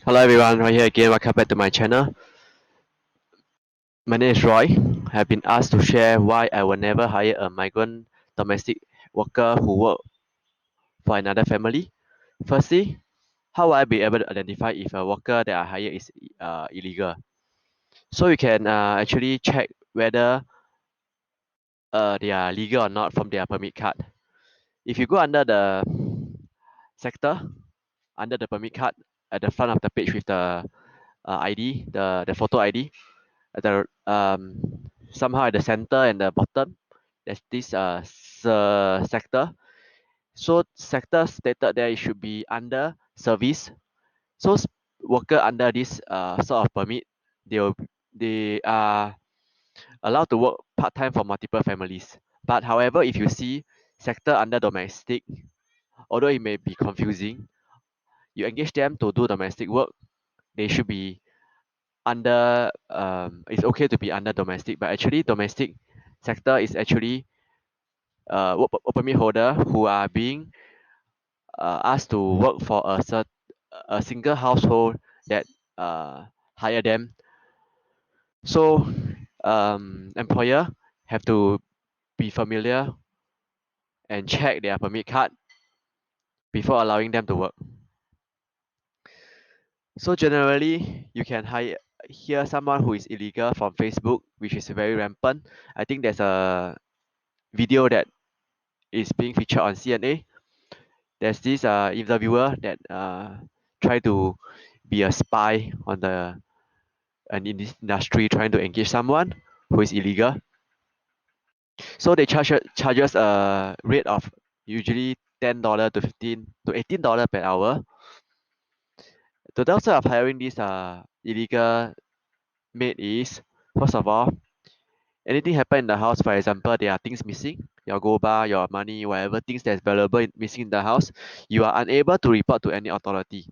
Hello everyone, right here again. Welcome back to my channel. My name is Roy. I have been asked to share why I will never hire a migrant domestic worker who work for another family. Firstly, how will I be able to identify if a worker that I hire is illegal? So you can actually check whether they are legal or not from their permit card. If you go under the sector, under the permit card, at the front of the page with the ID, the photo ID, at the somehow at the center and the bottom there's this sector. So sector stated there it should be under service. So worker under this sort of permit, they are allowed to work part-time for multiple families. But however, if you see sector under domestic, although it may be confusing, you engage them to do domestic work, they should be under it's okay to be under domestic, but actually domestic sector is actually work permit holder who are being asked to work for a single household that uh, hire them. So employer have to be familiar and check their permit card before allowing them to work. So generally, you can hear someone who is illegal from Facebook, which is very rampant. I think there's a video that is being featured on CNA. There's this interviewer that try to be a spy on the and in this industry trying to engage someone who is illegal. So they charges a rate of usually $10 to $15 to $18 per hour. The downside of hiring this illegal maid is, first of all, anything happen in the house, for example, there are things missing, your gold bar, your money, whatever things that's valuable missing in the house, you are unable to report to any authority.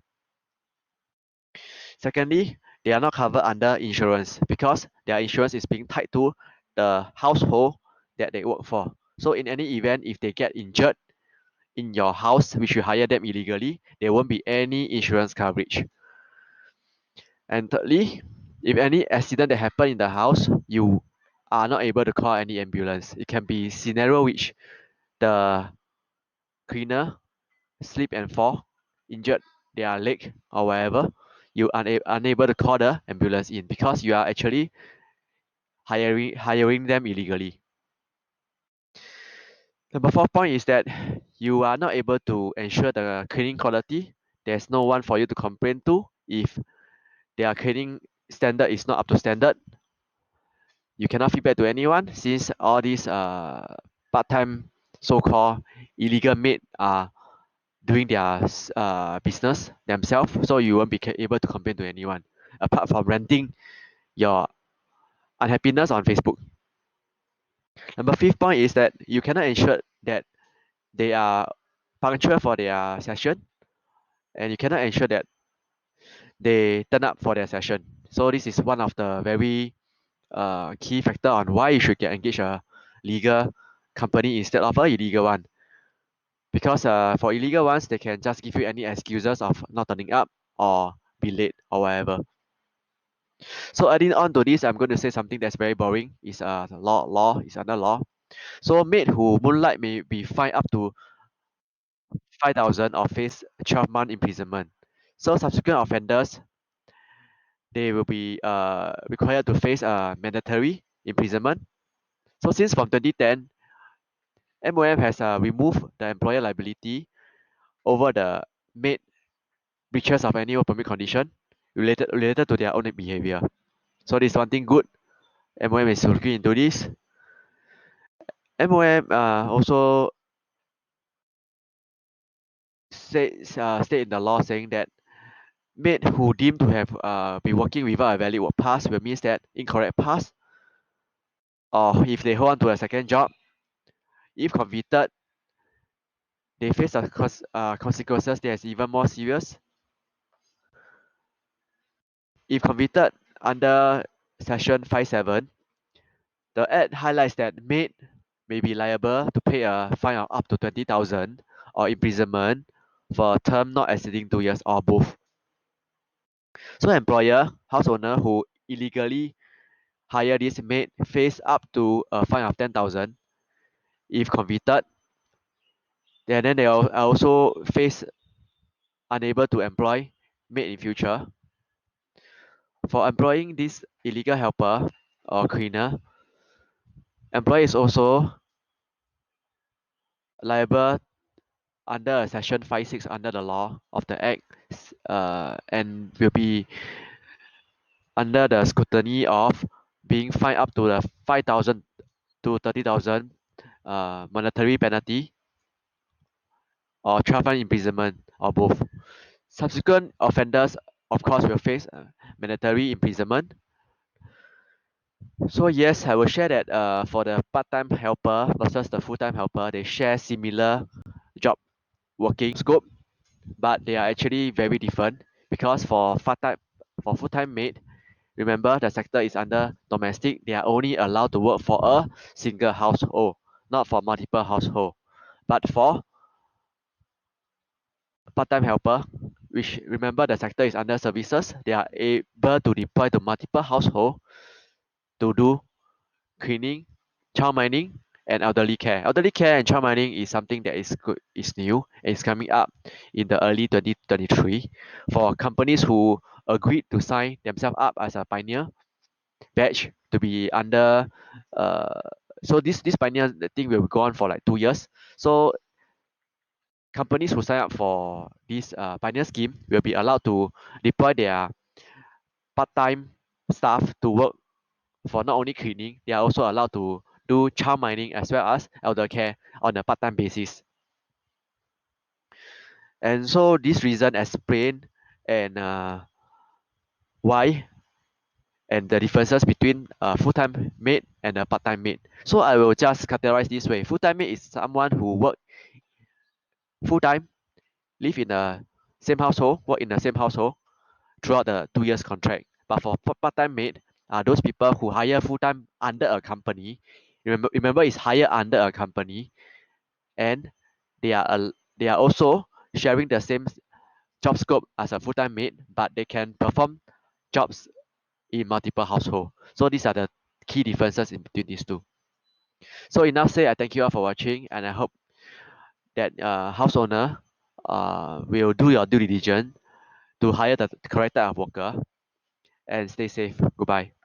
Secondly, they are not covered under insurance because their insurance is being tied to the household that they work for. So in any event, if they get injured in your house, which you hire them illegally, there won't be any insurance coverage. And thirdly, if any accident that happen in the house, you are not able to call any ambulance. It can be scenario which the cleaner slip and fall, injured their leg or whatever, you are unable to call the ambulance in because you are actually hiring them illegally. Number four point is that you are not able to ensure the cleaning quality. There's no one for you to complain to if their cleaning standard is not up to standard. You cannot feedback to anyone since all these part-time so-called illegal maid are doing their business themselves, so you won't be able to complain to anyone apart from renting your unhappiness on Facebook. Number fifth point is that you cannot ensure that they are punctual for their session, and you cannot ensure that they turn up for their session. So this is one of the very key factor on why you should get engage a legal company instead of a illegal one. Because for illegal ones, they can just give you any excuses of not turning up or be late or whatever. So adding on to this, I'm going to say something that's very boring. Is law is under law. So maid who moonlight may be fined up to 5,000 or face 12-month imprisonment. So subsequent offenders, they will be required to face a mandatory imprisonment. So since from 2010, MOM has removed the employer liability over the maid breaches of any work permit condition related to their own behavior. So this is one thing good. MOM is looking into this. MOM also state in the law saying that maid who deemed to have been working without a valid work pass will means that incorrect pass, or if they hold on to a second job, if convicted, they face a consequences that is even more serious. If convicted under section 57, the act highlights that maid may be liable to pay a fine of up to 20,000 or imprisonment for a term not exceeding 2 years or both. So employer, house owner who illegally hire this maid face up to a fine of 10,000 if convicted. Then they also face unable to employ maid in future. For employing this illegal helper or cleaner, employer is also liable under section 56 under the law of the act, and will be under the scrutiny of being fined up to the 5,000 to 30,000 monetary penalty or 12 month imprisonment or both. Subsequent offenders, of course, will face mandatory imprisonment. So yes, I will share that for the part-time helper versus the full-time helper, they share similar job working scope, but they are actually very different because for full-time maid, remember the sector is under domestic, they are only allowed to work for a single household, not for multiple household. But for part-time helper, which remember the sector is under services, they are able to deploy to multiple household to do cleaning, child minding, and elderly care. Elderly care and child minding is something that is good, is new, and is coming up in the early 2023 for companies who agreed to sign themselves up as a pioneer batch to be under. Uh, so this pioneer thing will go on for like 2 years. So companies who sign up for this pioneer scheme will be allowed to deploy their part-time staff to work for not only cleaning, they are also allowed to do child minding as well as elder care on a part-time basis. And so this reason explain and why and the differences between a full-time maid and a part-time maid. So I will just categorize this way. Full-time maid is someone who work full-time, live in the same household, work in the same household throughout the 2 years contract. But for part-time maid are those people who hire full-time under a company. Remember it's hire under a company, and they are also sharing the same job scope as a full-time maid, but they can perform jobs in multiple household. So these are the key differences in between these two. So enough said. I thank you all for watching, and I hope that house owner will do your due diligence to hire the correct type of worker and stay safe. Goodbye.